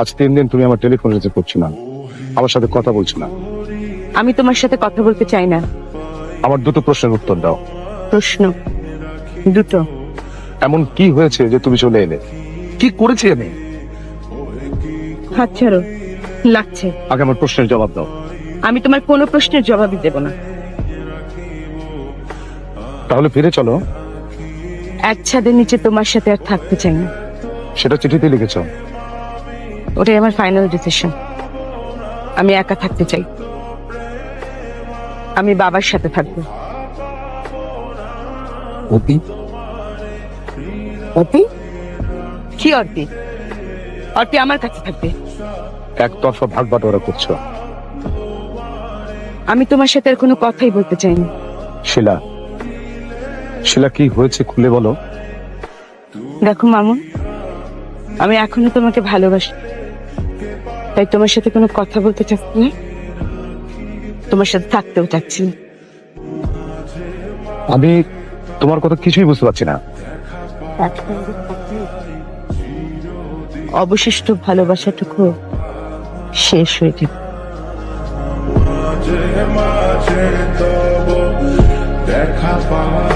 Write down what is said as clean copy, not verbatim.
আজ 3 দিন তুমি আমার টেলিফোন রিসিভ করছো না, আমার সাথে কথা বলছো না। আমি তোমার সাথে কথা বলতে চাই না। আমার দুটো প্রশ্নের উত্তর দাও। প্রশ্ন দুটো? এমন কি হয়েছে যে তুমি চলে এলে? কি করেছি আমি? হাত ছাড়ো, লাগছে। আগে আমার প্রশ্নের জবাব দাও। আমি তোমার কোনো প্রশ্নের জবাবই দেব না। তাহলে ফিরে চলো। এক ছাদের নিচে তোমার সাথে আর থাকতে চাই না। সেটা চিঠিতে লিখেছো। ওটাই আমার ফাইনাল ডিসিশন। আমি একা থাকতে চাই। আমি বাবার সাথে থাকবো। অতি অতি? কি অর্পি? অর্পি আমার কাছে থাকবে। একতরফা ভাগ বাটোয়ারা করছো। আমি তোমার সাথে আর কোনো কথাই বলতে চাই না। শিলা, শিলা কি হয়েছে খুলে বলো। দেখো মামুন, আমি এখনো তোমাকে ভালোবাসি, তাই তোমার সাথে কোনো কথা বলতে চাচ্ছি না, তোমার সাথে থাকতেও চাচ্ছি না। আমি তোমার কথা কিছুই বুঝতে পারছি না। অবশিষ্ট ভালোবাসাটুকু শেষ হয়ে যাবে। দেখা পাওয়া